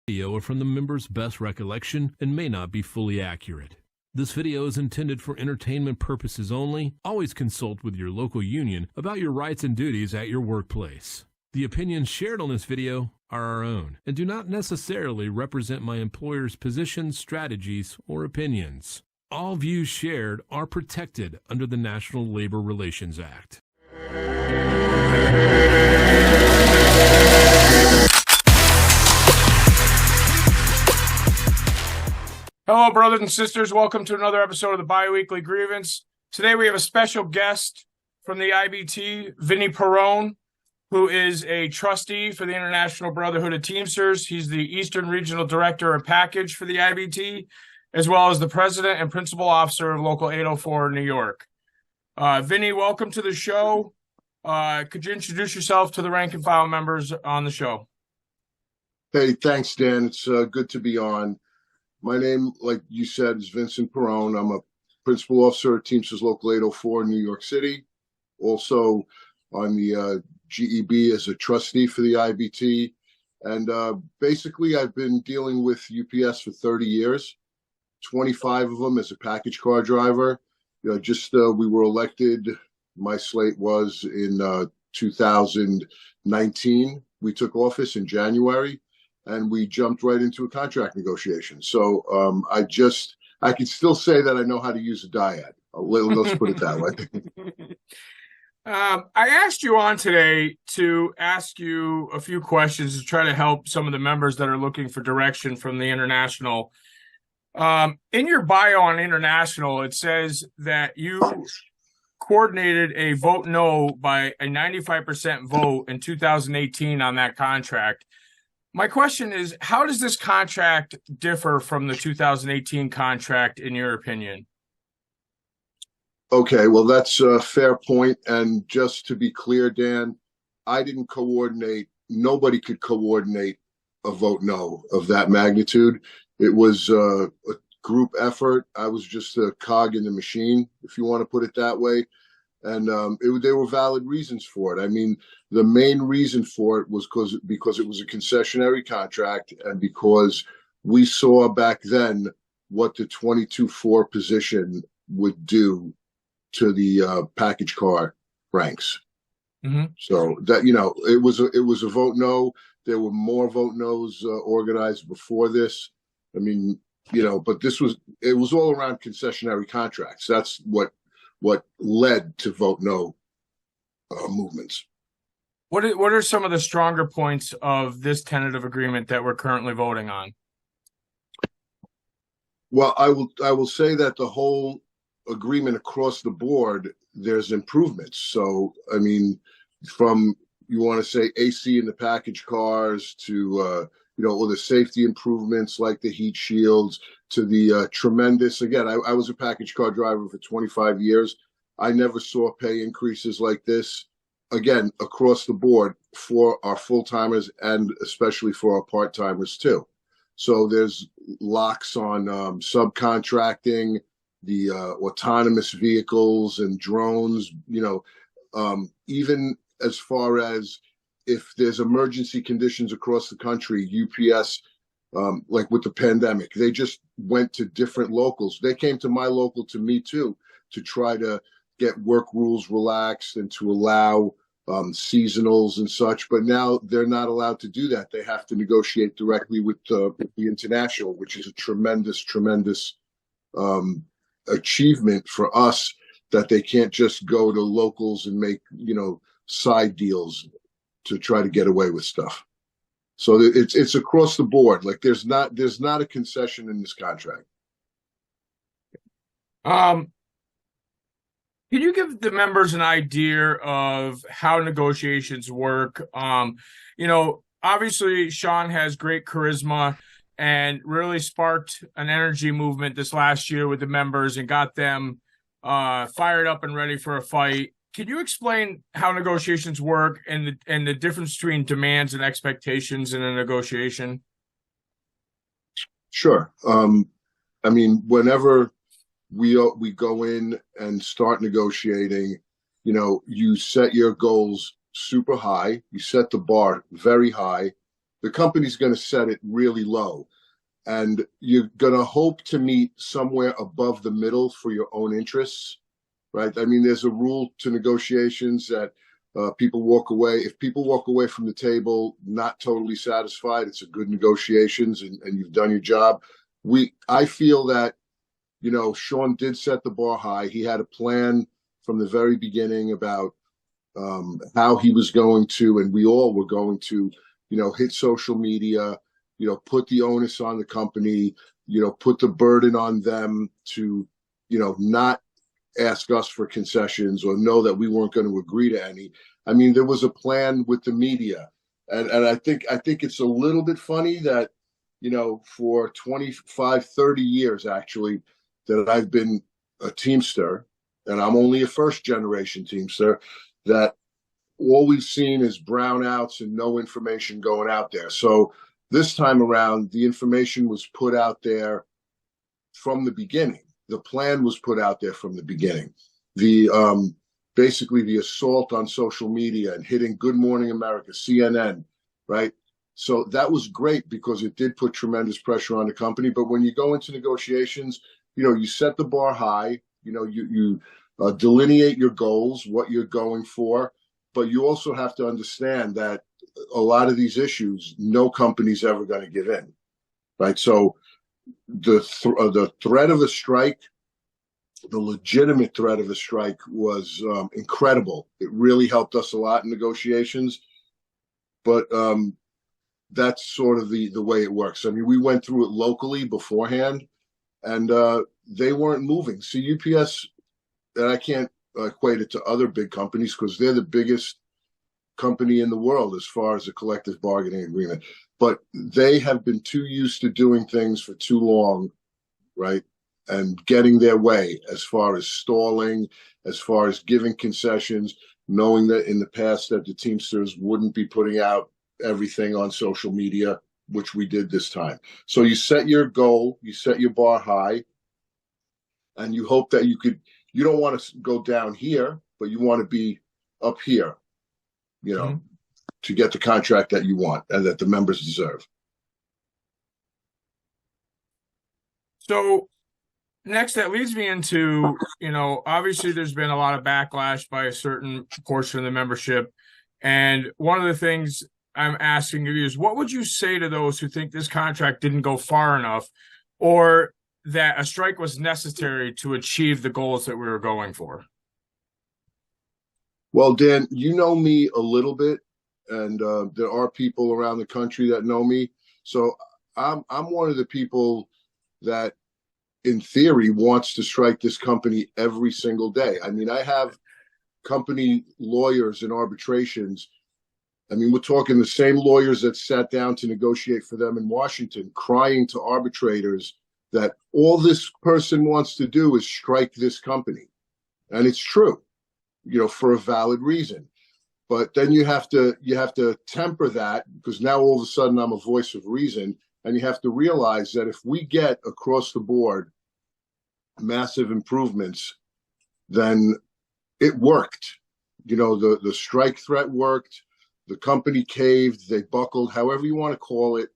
Video are from the member's best recollection and may not be fully accurate. This video is intended for entertainment purposes only. Always consult with your local union about your rights and duties at your workplace. The opinions shared on this video are our own and do not necessarily represent my employer's positions, strategies, or opinions. All views shared are protected under the National Labor Relations Act. Hello, brothers and sisters. Welcome to another episode of the Biweekly Grievance. Today we have a special guest from the IBT, Vincent Perrone, who is a trustee for the International Brotherhood of Teamsters. He's the Eastern Regional Director of Package for the IBT, as well as the President and Principal Officer of Local 804 in New York. Vinnie, welcome to the show. Could you introduce yourself to the rank and file members on the show? Hey, thanks, Dan. It's good to be on. My name, like you said, is Vincent Perrone. I'm a principal officer at Teamsters Local 804 in New York City. Also on the GEB as a trustee for the IBT. And basically, I've been dealing with UPS for 30 years, 25 of them as a package car driver. We were elected, my slate was in 2019. We took office in January. And we jumped right into a contract negotiation. So I can still say that I know how to use a dyad. Let's put it that way. I asked you on today to ask you a few questions to try to help some of the members that are looking for direction from the International. In your bio on International, it says that you coordinated a vote no by a 95% vote in 2018 on that contract. My question is, how does this contract differ from the 2018 contract, in your opinion? Okay, well, that's a fair point. And just to be clear, Dan, I didn't coordinate. Nobody could coordinate a vote no of that magnitude. It was a group effort. I was just a cog in the machine, if you want to put it that way. And there were valid reasons for it. I mean, the main reason for it was because it was a concessionary contract and because we saw back then what the 22-4 position would do to the package car ranks. Mm-hmm. So that, it was a vote no. There were more vote no's organized before this. I mean, but it was all around concessionary contracts. That's what led to vote no movements. What are some of the stronger points of this tentative agreement that we're currently voting on? Well, I will say that the whole agreement across the board, there's improvements. So, I mean, from, you want to say AC in the package cars to, all the safety improvements like the heat shields to the tremendous, again, I was a package car driver for 25 years. I never saw pay increases like this, again, across the board for our full-timers and especially for our part-timers too. So there's locks on subcontracting, the autonomous vehicles and drones, even as far as if there's emergency conditions across the country, UPS, like with the pandemic, they just went to different locals. They came to my local, to me too, to try to get work rules relaxed and to allow seasonals and such. But now they're not allowed to do that. They have to negotiate directly with the International, which is a tremendous achievement for us, that they can't just go to locals and make, side deals to try to get away with stuff. So it's across the board. Like there's not a concession in this contract. Can you give the members an idea of how negotiations work? Obviously Sean has great charisma and really sparked an energy movement this last year with the members and got them fired up and ready for a fight. Can you explain how negotiations work and the difference between demands and expectations in a negotiation? Sure. I mean, whenever we go in and start negotiating, you set your goals super high. You set the bar very high. the company's going to set it really low. And you're going to hope to meet somewhere above the middle for your own interests, right? I mean, there's a rule to negotiations that people walk away. If people walk away from the table not totally satisfied, it's a good negotiations and you've done your job. I feel that, you know, Sean did set the bar high. He had a plan from the very beginning about how he was going to, and we all were going to, you know, hit social media, you know, put the onus on the company, you know, put the burden on them to, you know, not ask us for concessions or know that we weren't going to agree to any. I mean, there was a plan with the media. And I think it's a little bit funny that, you know, for 25, 30 years, actually, that I've been a Teamster, and I'm only a first generation Teamster, that all we've seen is brownouts and no information going out there. So this time around, the information was put out there from the beginning. The plan was put out there from the beginning. The basically the assault on social media and hitting Good Morning America, CNN, right? So that was great because it did put tremendous pressure on the company. But when you go into negotiations, you know, you set the bar high. You know, you delineate your goals, what you're going for, but you also have to understand that a lot of these issues, no company's ever going to give in, right? So the threat of a strike, the legitimate threat of a strike was incredible. It really helped us a lot in negotiations, but that's sort of the way it works. I mean, we went through it locally beforehand, and they weren't moving. See, UPS, and I can't equate it to other big companies because they're the biggest company in the world as far as a collective bargaining agreement, but they have been too used to doing things for too long, right? And getting their way as far as stalling, as far as giving concessions, knowing that in the past that the Teamsters wouldn't be putting out everything on social media, which we did this time. So you set your goal, you set your bar high, and you hope that you don't want to go down here, but you want to be up here, you know, to get the contract that you want and that the members deserve. So next, that leads me into, you know, obviously there's been a lot of backlash by a certain portion of the membership. And one of the things I'm asking you is, what would you say to those who think this contract didn't go far enough, or that a strike was necessary to achieve the goals that we were going for? Well, Dan, you know me a little bit, and there are people around the country that know me. So I'm one of the people that, in theory, wants to strike this company every single day. I mean, I have company lawyers in arbitrations. I mean, we're talking the same lawyers that sat down to negotiate for them in Washington, crying to arbitrators that all this person wants to do is strike this company. And it's true, you know, for a valid reason. But then you have to temper that, because now all of a sudden I'm a voice of reason. And you have to realize that if we get across the board massive improvements, then it worked. You know, the strike threat worked. The company caved, they buckled, however you want to call it.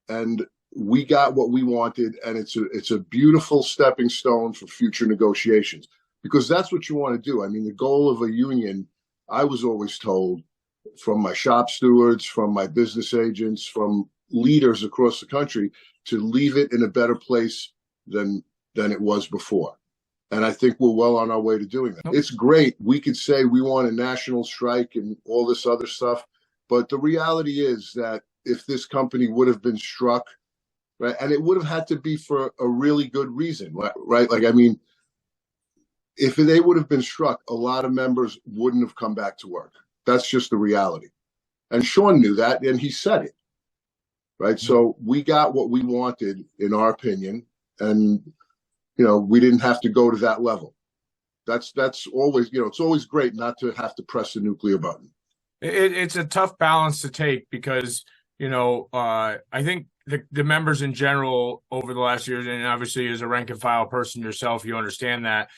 And we got what we wanted. And it's a beautiful stepping stone for future negotiations, because that's what you want to do. I mean, the goal of a union, I was always told from my shop stewards, from my business agents, from leaders across the country, to leave it in a better place than it was before. And I think we're well on our way to doing that. It's great. We could say we want a national strike and all this other stuff, but the reality is that if this company would have been struck, right, and it would have had to be for a really good reason, right? Like, I mean, if they would have been struck, a lot of members wouldn't have come back to work. That's just the reality. And Sean knew that, and he said it, right? So we got what we wanted, in our opinion, and, you know, we didn't have to go to that level. That's always, you know, it's always great not to have to press the nuclear button. It's a tough balance to take because, you know, I think the members in general over the last years, and obviously as a rank and file person yourself, you understand that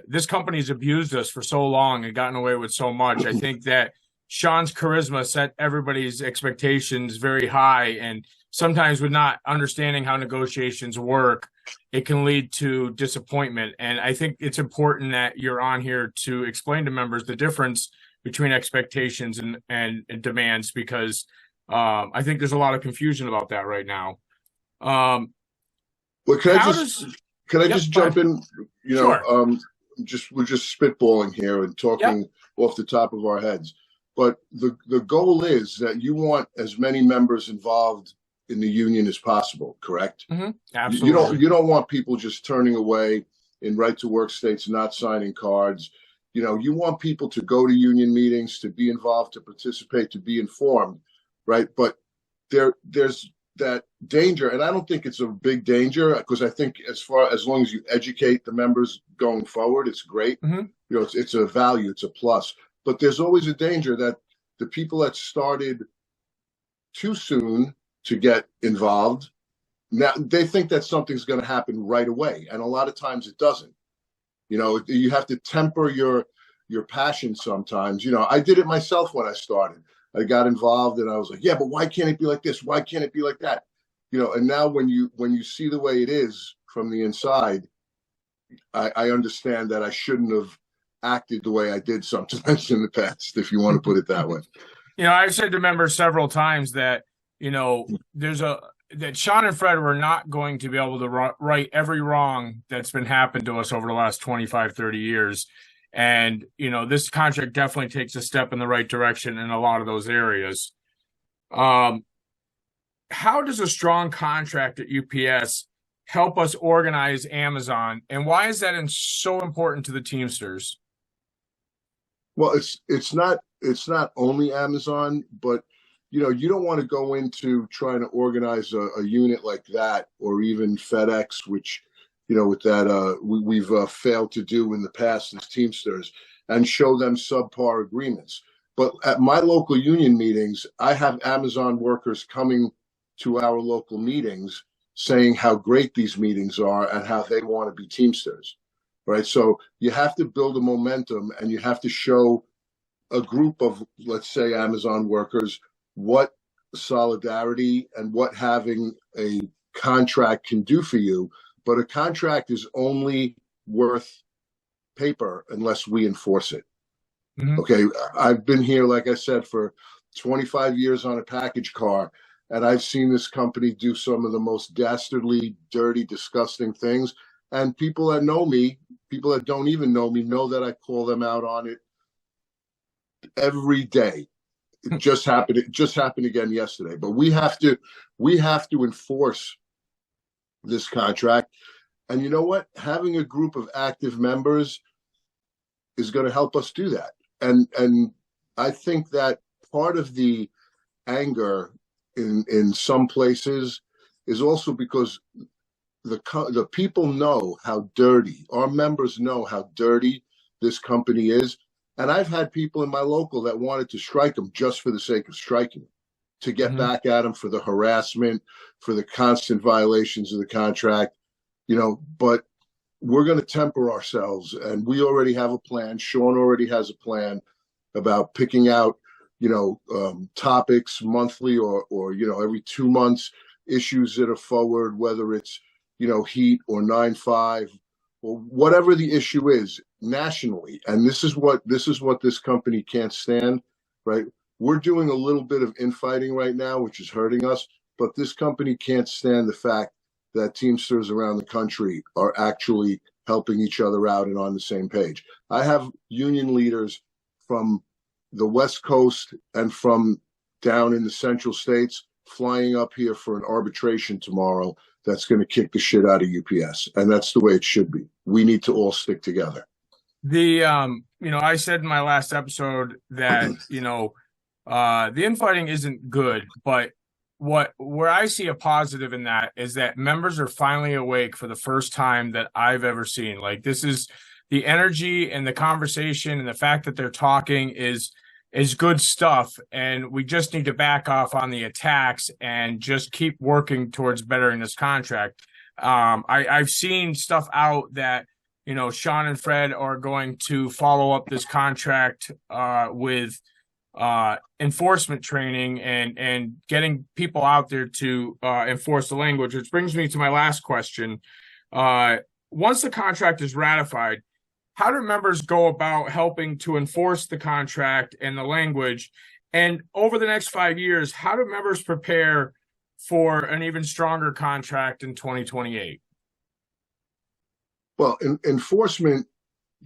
this company's abused us for so long and gotten away with so much. I think that Sean's charisma set everybody's expectations very high, and sometimes with not understanding how negotiations work, it can lead to disappointment. And I think it's important that you're on here to explain to members the difference between expectations and demands, because I think there's a lot of confusion about that right now. Well, can I just jump in? You know, Sure. we're just spitballing here and talking off the top of our heads. But the goal is that you want as many members involved in the union as possible, correct? Mm-hmm. Absolutely. You don't want people just turning away in right to work states, not signing cards. You know, you want people to go to union meetings, to be involved, to participate, to be informed, right? But there's that danger, and I don't think it's a big danger, because I think as long as you educate the members going forward, it's great. Mm-hmm. You know, it's a value, it's a plus. But there's always a danger that the people that started too soon to get involved, now they think that something's going to happen right away, and a lot of times it doesn't. You know, you have to temper your passion sometimes. You know, I did it myself when I started. I got involved and I was like, yeah, but why can't it be like this? Why can't it be like that? You know, and now when you see the way it is from the inside, I understand that I shouldn't have acted the way I did sometimes in the past, if you want to put it that way. You know, I've said to members several times that, you know, that Sean and Fred were not going to be able to right every wrong that's been happened to us over the last 25, 30 years. And, you know, this contract definitely takes a step in the right direction in a lot of those areas. How does a strong contract at UPS help us organize Amazon? And why is that so important to the Teamsters? Well, it's not only Amazon, but you know, you don't want to go into trying to organize a unit like that, or even FedEx, which, you know, with that we've failed to do in the past as Teamsters, and show them subpar agreements. But at my local union meetings, I have Amazon workers coming to our local meetings saying how great these meetings are and how they want to be Teamsters, right? So you have to build a momentum, and you have to show a group of, let's say, Amazon workers what solidarity and what having a contract can do for you. But a contract is only worth paper unless we enforce it. Mm-hmm. Okay, I've been here, like I said, for 25 years on a package car, and I've seen this company do some of the most dastardly, dirty, disgusting things. And people that know me, people that don't even know me, know that I call them out on it every day. It just happened. It just happened again yesterday. But we have to enforce this contract. And you know what? Having a group of active members is going to help us do that. And I think that part of the anger in some places is also because the people know how dirty, our members know how dirty this company is. And I've had people in my local that wanted to strike them just for the sake of striking them, to get back at them for the harassment, for the constant violations of the contract, you know. But we're going to temper ourselves, and we already have a plan. Sean already has a plan about picking out, you know, topics monthly or you know, every 2 months, issues that are forward, whether it's, you know, heat or 9/5 or whatever the issue is nationally. And this is what this company can't stand, right? We're doing a little bit of infighting right now, which is hurting us, but this company can't stand the fact that Teamsters around the country are actually helping each other out and on the same page. I have union leaders from the West Coast and from down in the central states flying up here for an arbitration tomorrow that's going to kick the shit out of UPS. And that's the way it should be. We need to all stick together. You know, I said in my last episode that, you know, the infighting isn't good, but where I see a positive in that is that members are finally awake for the first time that I've ever seen. Like, this is the energy and the conversation and the fact that they're talking is good stuff. And we just need to back off on the attacks and just keep working towards bettering this contract. I've seen stuff out that, you know, Sean and Fred are going to follow up this contract with enforcement training and getting people out there to enforce the language, which brings me to my last question. Once the contract is ratified, how do members go about helping to enforce the contract and the language? And over the next 5 years, how do members prepare for an even stronger contract in 2028? Well, enforcement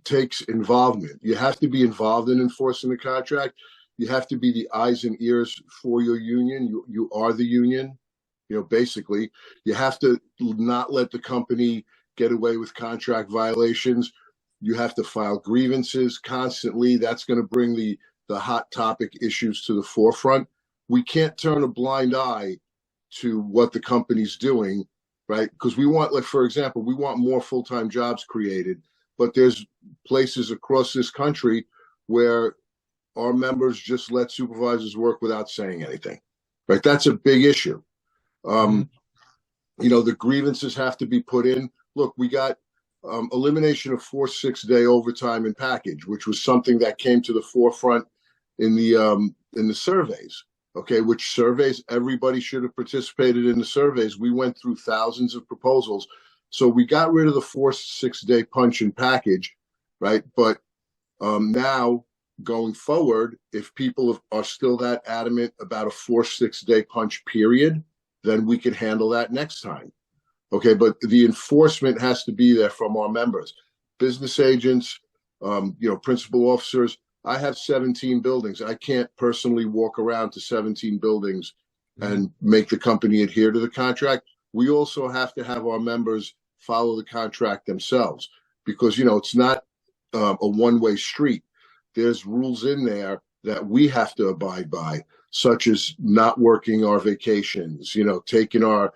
takes involvement. You have to be involved in enforcing the contract. You have to be the eyes and ears for your union. You are the union, basically. You have to not let the company get away with contract violations. You have to file grievances constantly. That's going to bring the hot topic issues to the forefront. We can't turn a blind eye to what the company's doing, right? Because we want, like, for example, we want more full-time jobs created, but there's places across this country where our members just let supervisors work without saying anything, right? That's a big issue. The grievances have to be put in. Look, we got elimination of 4 6-day overtime and package, which was something that came to the forefront in the surveys. Okay, which surveys everybody should have participated in the surveys. We went through thousands of proposals, so we got rid of the 4 6-day punch and package, right? But now going forward, if people are still that adamant about a 4 6-day punch period, then we can handle that next time. Okay, but the enforcement has to be there from our members, business agents, principal officers. I have 17 buildings. I can't personally walk around to 17 buildings and make the company adhere to the contract. We also have to have our members follow the contract themselves because, it's not a one-way street. There's rules in there that we have to abide by, such as not working our vacations, taking our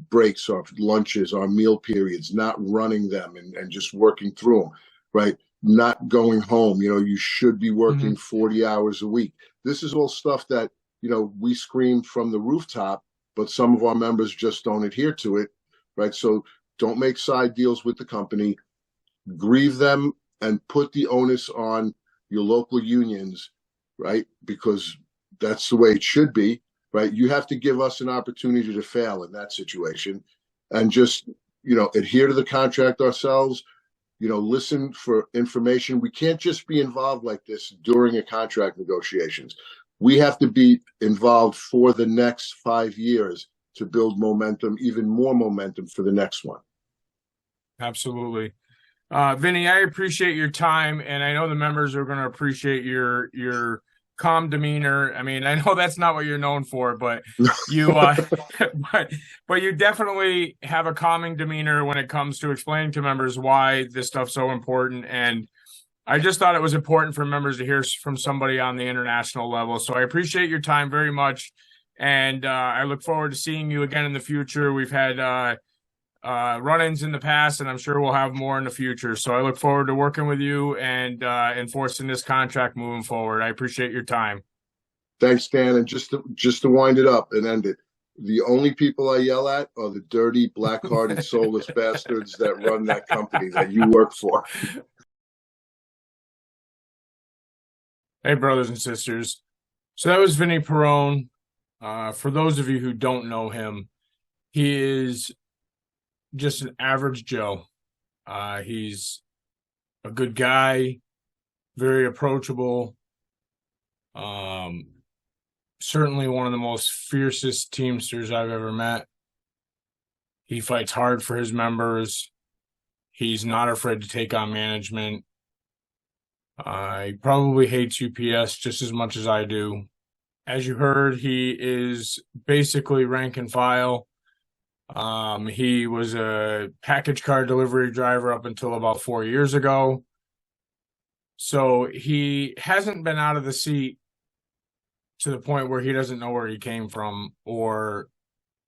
breaks, our lunches, our meal periods, not running them and just working through them, right? Not going home. You should be working 40 hours a week. This is all stuff that, we scream from the rooftop, but some of our members just don't adhere to it, right? So don't make side deals with the company, grieve them, and put the onus on your local unions, right? Because that's the way it should be, right? You have to give us an opportunity to fail in that situation and just, adhere to the contract ourselves, listen for information. We can't just be involved like this during a contract negotiations. We have to be involved for the next 5 years to build momentum, even more momentum for the next one. Absolutely. Vinnie, I appreciate your time, and I know the members are going to appreciate your calm demeanor. I mean, I know that's not what you're known for, but you but you definitely have a calming demeanor when it comes to explaining to members why this stuff's so important. And I just thought it was important for members to hear from somebody on the international level. So I appreciate your time very much, and I look forward to seeing you again in the future. We've had run-ins in the past, and I'm sure we'll have more in the future. So I look forward to working with you and enforcing this contract moving forward. I appreciate your time. Thanks, Dan. And just to wind it up and end it, the only people I yell at are the dirty, black-hearted, soulless bastards that run that company that you work for. Hey, brothers and sisters. So that was Vinnie Perrone. For those of you who don't know him, he is just an average Joe. He's a good guy, very approachable. Certainly one of the most fiercest Teamsters I've ever met. He fights hard for his members. He's not afraid to take on management. He probably hates UPS just as much as I do. As you heard, he is basically rank and file. He was a package car delivery driver up until about 4 years ago. So he hasn't been out of the seat to the point where he doesn't know where he came from or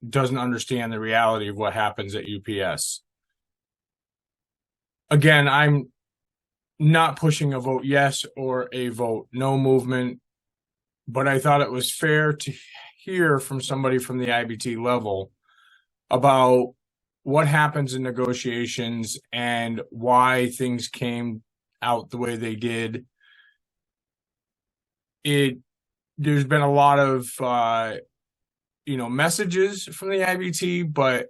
doesn't understand the reality of what happens at UPS. Again, I'm not pushing a vote yes or a vote no movement, but I thought it was fair to hear from somebody from the IBT level about what happens in negotiations and why things came out the way they did. It there's been a lot of messages from the IBT, but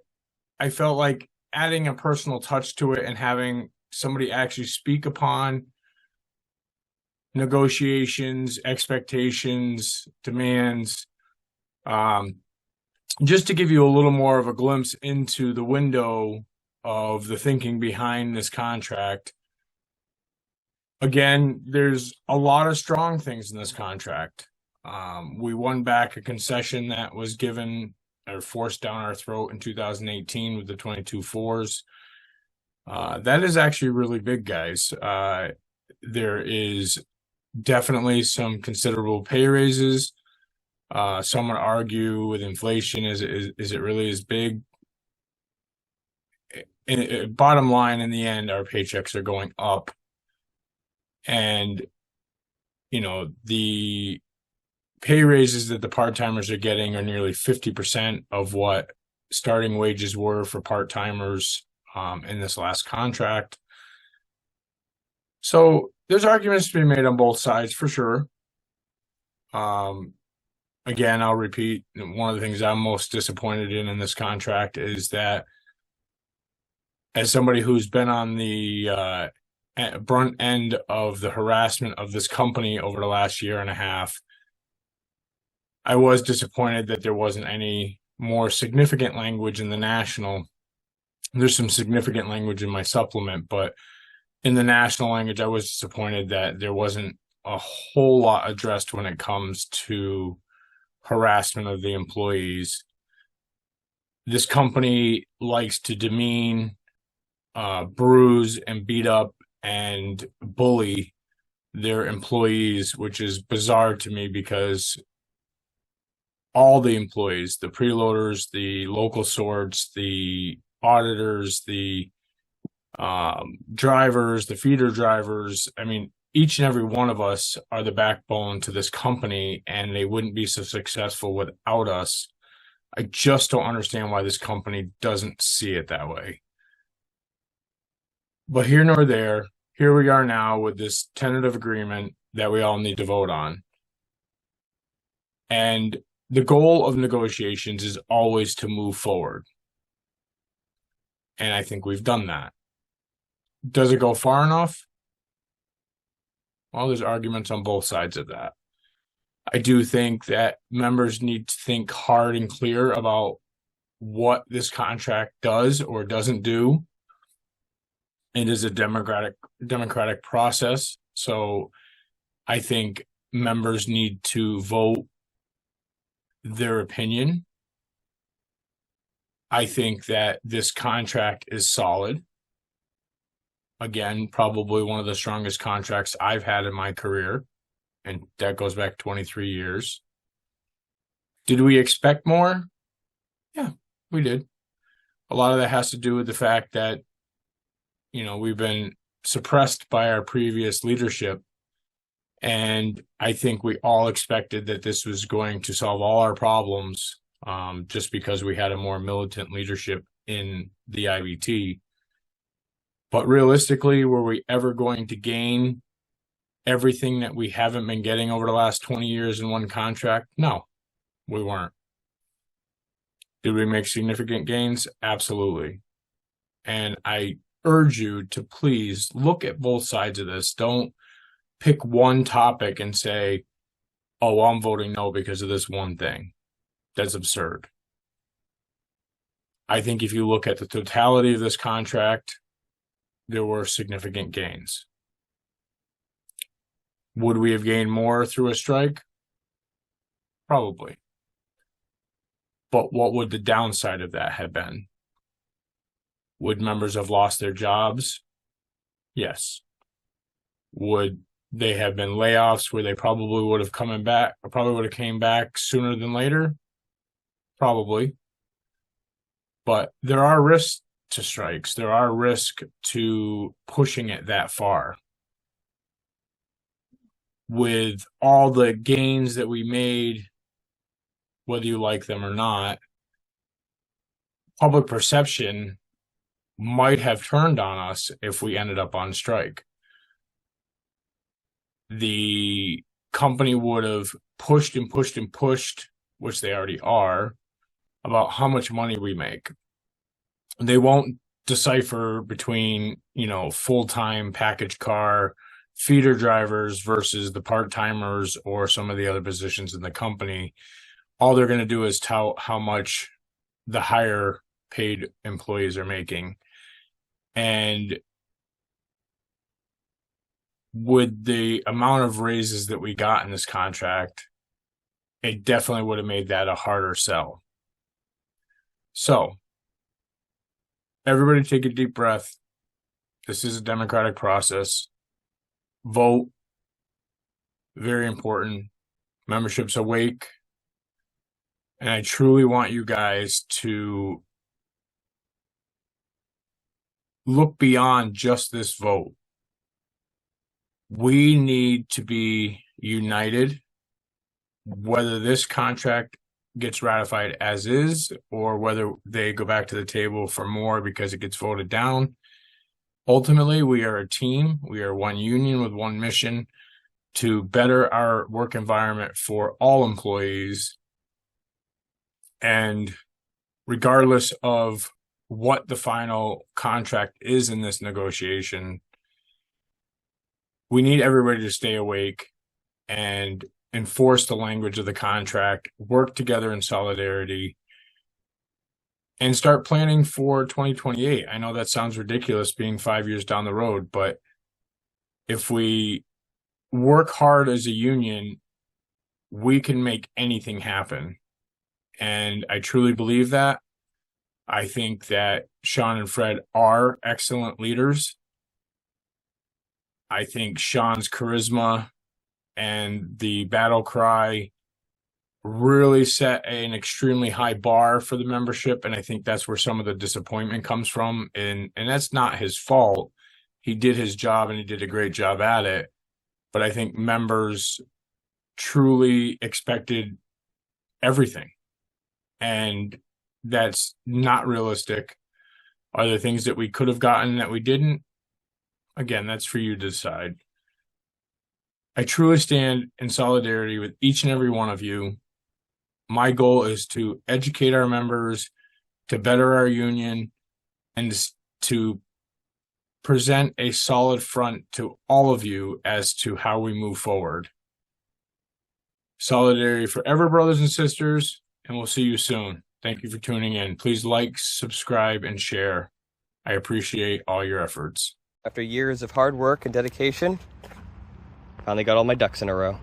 I felt like adding a personal touch to it and having somebody actually speak upon negotiations, expectations, demands, just to give you a little more of a glimpse into the window of the thinking behind this contract. Again, there's a lot of strong things in this contract. We won back a concession that was given or forced down our throat in 2018 with the 22-4s. That is actually really big, guys. There is definitely some considerable pay raises. Some would argue with inflation, is it really as big? Bottom line, in the end, our paychecks are going up. And, the pay raises that the part-timers are getting are nearly 50% of what starting wages were for part-timers in this last contract. So there's arguments to be made on both sides for sure. Again, I'll repeat, one of the things I'm most disappointed in this contract is that, as somebody who's been on the brunt end of the harassment of this company over the last year and a half, I was disappointed that there wasn't any more significant language in the national. There's some significant language in my supplement, but in the national language, I was disappointed that there wasn't a whole lot addressed when it comes to harassment of the employees. This company likes to demean, bruise, and beat up and bully their employees, which is bizarre to me because all the employees, the preloaders, the local sorts, the auditors, the drivers, the feeder drivers, each and every one of us are the backbone to this company, and they wouldn't be so successful without us. I just don't understand why this company doesn't see it that way. But here nor there, here we are now with this tentative agreement that we all need to vote on. And the goal of negotiations is always to move forward. And I think we've done that. Does it go far enough? Well, there's arguments on both sides of that. I do think that members need to think hard and clear about what this contract does or doesn't do. It is a democratic process. So I think members need to vote their opinion. I think that this contract is solid. Again, probably one of the strongest contracts I've had in my career, and that goes back 23 years. Did we expect more? Yeah, we did. A lot of that has to do with the fact that, we've been suppressed by our previous leadership, and I think we all expected that this was going to solve all our problems just because we had a more militant leadership in the IBT. But realistically, were we ever going to gain everything that we haven't been getting over the last 20 years in one contract? No, we weren't. Did we make significant gains? Absolutely. And I urge you to please look at both sides of this. Don't pick one topic and say, oh, I'm voting no because of this one thing. That's absurd. I think if you look at the totality of this contract, there were significant gains. Would we have gained more through a strike? Probably. But what would the downside of that have been? Would members have lost their jobs? Yes. Would they have been layoffs where they probably would have came back sooner than later? Probably. But there are risks to strikes. There are risks to pushing it that far. With all the gains that we made, whether you like them or not, public perception might have turned on us if we ended up on strike. The company would have pushed and pushed and pushed, which they already are, about how much money we make. They won't decipher between, full-time package car feeder drivers versus the part-timers or some of the other positions in the company. All they're going to do is tout how much the higher paid employees are making. And with the amount of raises that we got in this contract, it definitely would have made that a harder sell. So, everybody take a deep breath. This is a democratic process. Vote. Very important. Membership's awake. And I truly want you guys to look beyond just this vote. We need to be united, whether this contract gets ratified as is or whether they go back to the table for more because it gets voted down. Ultimately, we are a team. We are one union with one mission to better our work environment for all employees. And regardless of what the final contract is in this negotiation, we need everybody to stay awake and enforce the language of the contract, work together in solidarity, and start planning for 2028. I know that sounds ridiculous being 5 years down the road, but if we work hard as a union, we can make anything happen. And I truly believe that. I think that Sean and Fred are excellent leaders. I think Sean's charisma and the battle cry really set an extremely high bar for the membership. And I think that's where some of the disappointment comes from. And that's not his fault. He did his job and he did a great job at it. But I think members truly expected everything. And that's not realistic. Are there things that we could have gotten that we didn't? Again, that's for you to decide. I truly stand in solidarity with each and every one of you. My goal is to educate our members, to better our union, and to present a solid front to all of you as to how we move forward. Solidarity forever, brothers and sisters, and we'll see you soon. Thank you for tuning in. Please like, subscribe, and share. I appreciate all your efforts. After years of hard work and dedication, finally got all my ducks in a row.